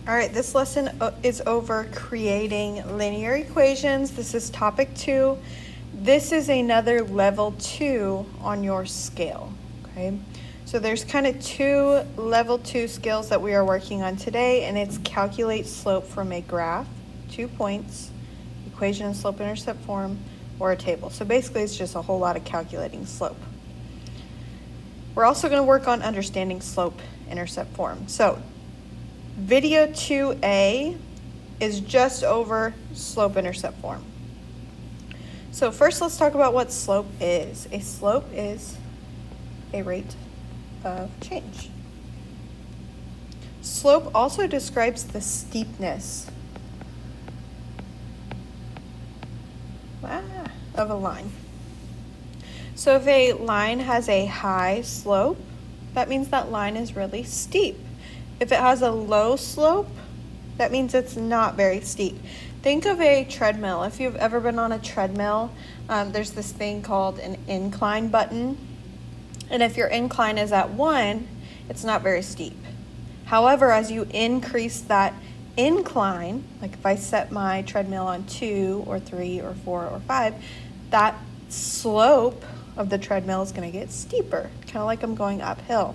All right, this lesson is over creating linear equations. This is topic 2. This is another level 2 on your scale, okay? So there's kind of 2 level 2 skills that we are working on today, and it's calculate slope from a graph, 2 points, equation in slope-intercept form, or a table. So basically it's just a whole lot of calculating slope. We're also going to work on understanding slope-intercept form. So video 2A is just over slope-intercept form. So first let's talk about what slope is. A slope is a rate of change. Slope also describes the steepness of a line. So if a line has a high slope, that means that line is really steep. If it has a low slope, that means it's not very steep. Think of a treadmill. If you've ever been on a treadmill, there's this thing called an incline button. And if your incline is at 1, it's not very steep. However, as you increase that incline, like if I set my treadmill on 2 or 3 or 4 or 5, that slope of the treadmill is going to get steeper, kind of like I'm going uphill.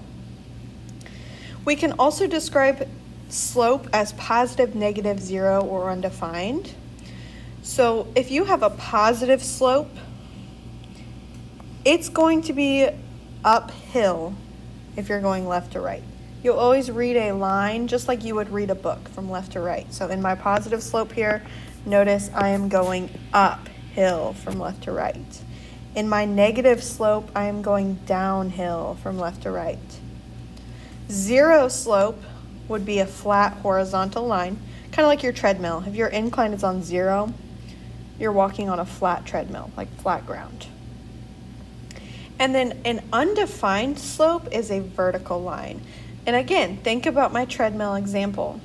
We can also describe slope as positive, negative, 0, or undefined. So if you have a positive slope, it's going to be uphill if you're going left to right. You'll always read a line just like you would read a book from left to right. So in my positive slope here, notice I am going uphill from left to right. In my negative slope, I am going downhill from left to right. 0 slope would be a flat horizontal line, kind of like your treadmill. If your incline is on 0, you're walking on a flat treadmill, like flat ground. And then an undefined slope is a vertical line. And again, think about my treadmill example.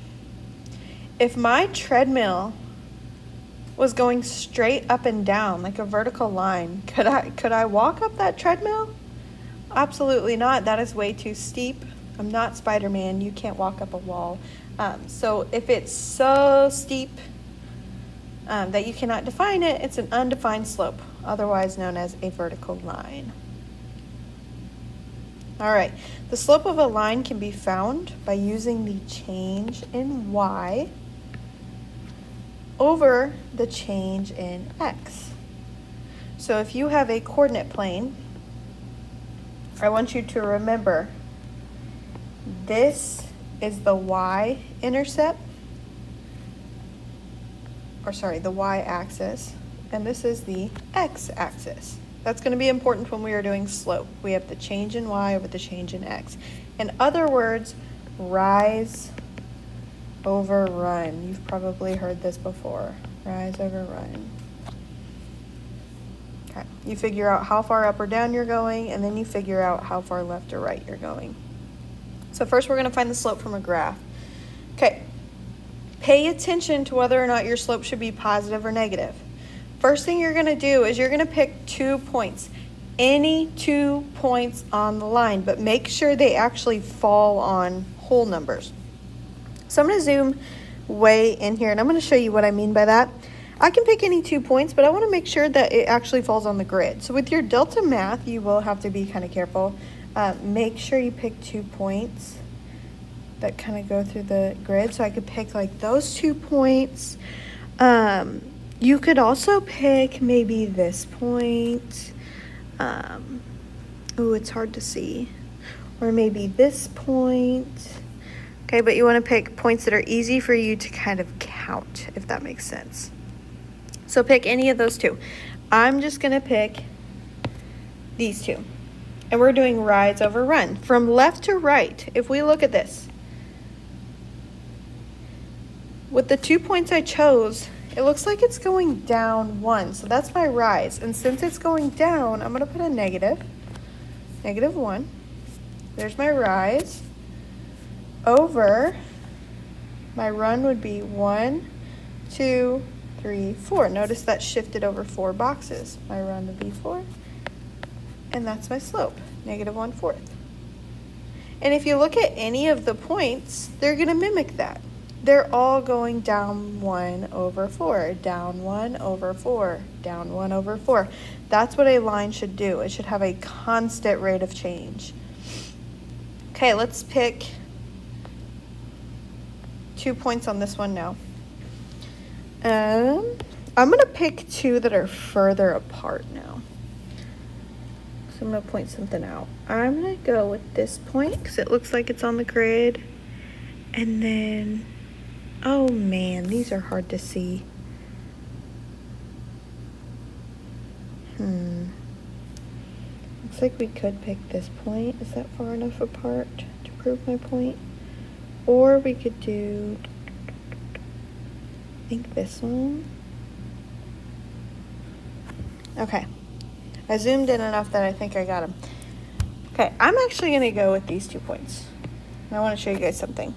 If my treadmill was going straight up and down like a vertical line, could I walk up that treadmill? Absolutely not. That is way too steep. I'm not Spider-Man. You can't walk up a wall. So if it's so steep that you cannot define it, it's an undefined slope, otherwise known as a vertical line. All right, the slope of a line can be found by using the change in y over the change in x. So if you have a coordinate plane, I want you to remember this is the y-intercept, the y-axis, and this is the x-axis. That's going to be important when we are doing slope. We have the change in y over the change in x. In other words, rise over run. You've probably heard this before. Rise over run. Okay. You figure out how far up or down you're going, and then you figure out how far left or right you're going. So first we're going to find the slope from a graph. Okay. Pay attention to whether or not your slope should be positive or negative. First thing you're going to do is you're going to pick 2 points. Any 2 points on the line, but make sure they actually fall on whole numbers. So I'm going to zoom way in here, and I'm going to show you what I mean by that. I can pick any 2 points, but I want to make sure that it actually falls on the grid. So with your delta math, you will have to be kind of careful. Make sure you pick 2 points that kind of go through the grid. So I could pick like those 2 points. You could also pick maybe this point. It's hard to see. Or maybe this point. Okay, but you want to pick points that are easy for you to kind of count, if that makes sense. So pick any of those 2. I'm just going to pick these 2. And we're doing rise over run. From left to right, if we look at this, with the 2 points I chose, it looks like it's going down 1. So that's my rise. And since it's going down, I'm going to put a negative. -1. There's my rise. Over, my run would be 1, 2, 3, 4. Notice that shifted over 4 boxes. My run would be 4. And that's my slope, -1/4. And if you look at any of the points, they're going to mimic that. they're all going down 1 over 4, down 1 over 4, down 1 over 4. That's what a line should do. It should have a constant rate of change. Okay, let's pick 2 points on this one now. I'm going to pick 2 that are further apart now. So I'm going to point something out. I'm going to go with this point because it looks like it's on the grid. And then, oh man, these are hard to see. Looks like we could pick this point. Is that far enough apart to prove my point? Or we could do, I think this one. Okay. I zoomed in enough that I think I got them. Okay, I'm actually going to go with these 2 points. And I want to show you guys something.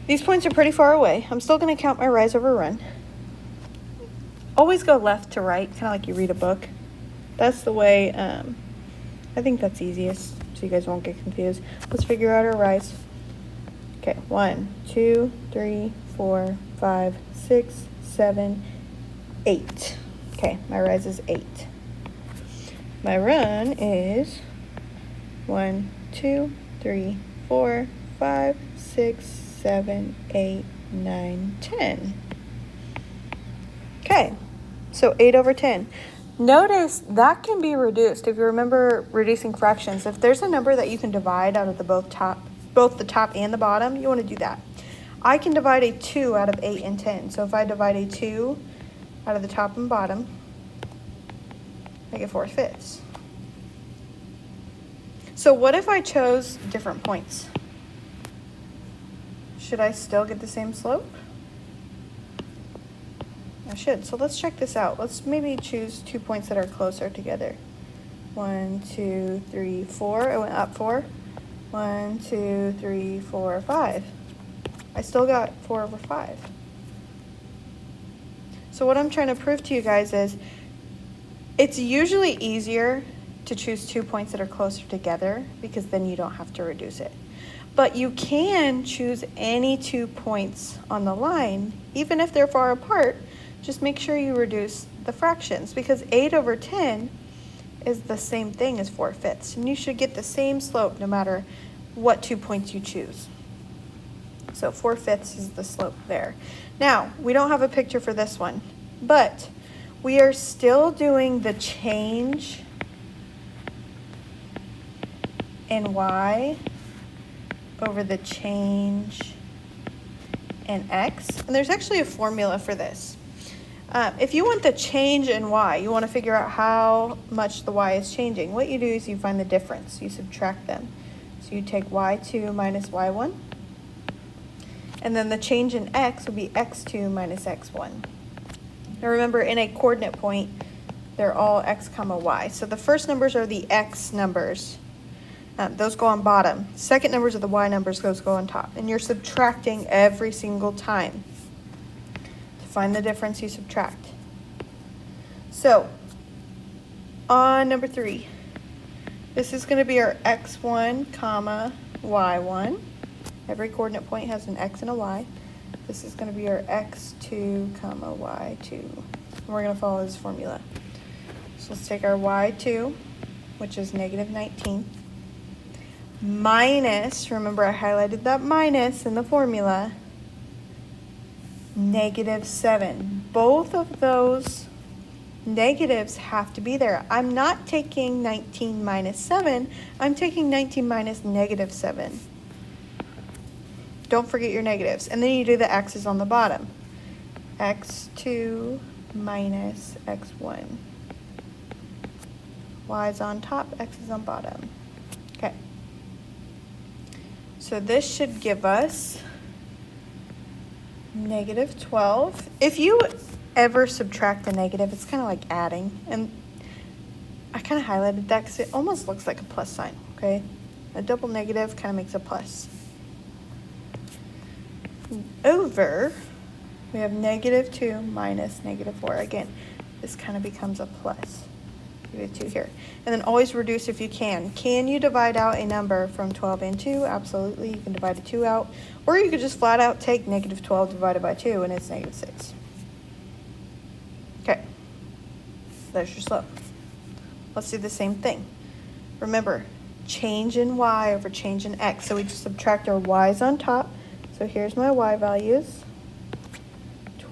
These points are pretty far away. I'm still going to count my rise over run. Always go left to right, kind of like you read a book. That's the way, I think that's easiest, so you guys won't get confused. Let's figure out our rise. Okay, 1, 2, 3, 4, 5, 6, 7, 8. Okay, my rise is 8. My run is 1, 2, 3, 4, 5, 6, 7, 8, 9, 10. Okay, so 8 over 10. Notice that can be reduced. If you remember reducing fractions, if there's a number that you can divide out of both the top and the bottom, you want to do that. I can divide a 2 out of 8 and 10. So if I divide a 2 out of the top and bottom, I get 4/5. So what if I chose different points? Should I still get the same slope? I should. So let's check this out. Let's maybe choose 2 points that are closer together. 1, 2, 3, 4. I went up 4. 1, 2, 3, 4, 5. I still got 4 over 5. So what I'm trying to prove to you guys is it's usually easier to choose 2 points that are closer together because then you don't have to reduce it. But you can choose any 2 points on the line, even if they're far apart. Just make sure you reduce the fractions because 8 over 10 is the same thing as 4/5. And you should get the same slope no matter what 2 points you choose. So 4/5 is the slope there. Now, we don't have a picture for this one, but we are still doing the change in y over the change in x. And there's actually a formula for this. If you want the change in y, you want to figure out how much the y is changing. What you do is you find the difference. You subtract them. So you take y2 minus y1. And then the change in x will be x2 minus x1. Now remember, in a coordinate point, they're all x comma y. So the first numbers are the x numbers. Those go on bottom. Second numbers are the y numbers. Those go on top. And you're subtracting every single time. Find the difference, you subtract. So, on number 3, this is going to be our x1 comma y1. Every coordinate point has an x and a y. This is going to be our x2 comma y2. And we're going to follow this formula. So let's take our y2, which is negative 19, minus, remember I highlighted that minus in the formula, negative 7. Both of those negatives have to be there. I'm not taking 19 minus 7. I'm taking 19 minus negative 7. Don't forget your negatives. And then you do the x's on the bottom. x2 minus x1. Y is on top, x is on bottom. Okay. So this should give us negative 12. If you ever subtract a negative, it's kind of like adding. And I kind of highlighted that because it almost looks like a plus sign, okay? A double negative kind of makes a plus. Over, we have negative 2 minus negative 4. Again, this kind of becomes a plus. -2 here. And then always reduce if you can. Can you divide out a number from 12 and 2? Absolutely. You can divide a 2 out. Or you could just flat out take -12 divided by 2 and it's -6. Okay. There's your slope. Let's do the same thing. Remember, change in y over change in x. So we just subtract our y's on top. So here's my y values.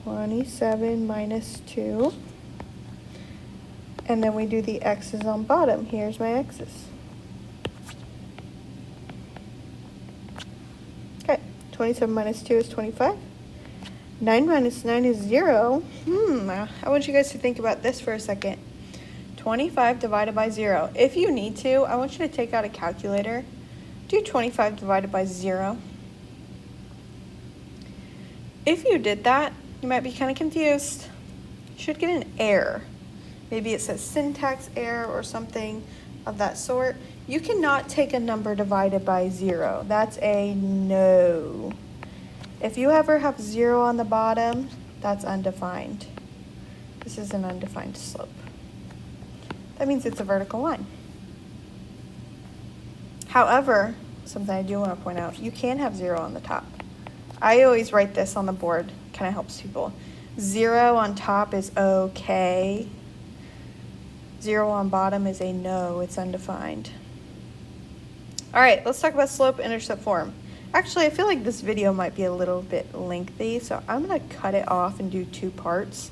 27 minus 2. And then we do the x's on bottom. Here's my x's. Okay, 27 minus 2 is 25. 9 minus 9 is 0. I want you guys to think about this for a second. 25 divided by 0. If you need to, I want you to take out a calculator. Do 25 divided by 0. If you did that, you might be kind of confused. You should get an error. Maybe it says syntax error or something of that sort. You cannot take a number divided by 0. That's a no. If you ever have 0 on the bottom, that's undefined. This is an undefined slope. That means it's a vertical line. However, something I do want to point out, you can have 0 on the top. I always write this on the board, kind of helps people. 0 on top is okay. 0 on bottom is a no, it's undefined. All right, let's talk about slope-intercept form. Actually, I feel like this video might be a little bit lengthy, so I'm gonna cut it off and do 2 parts.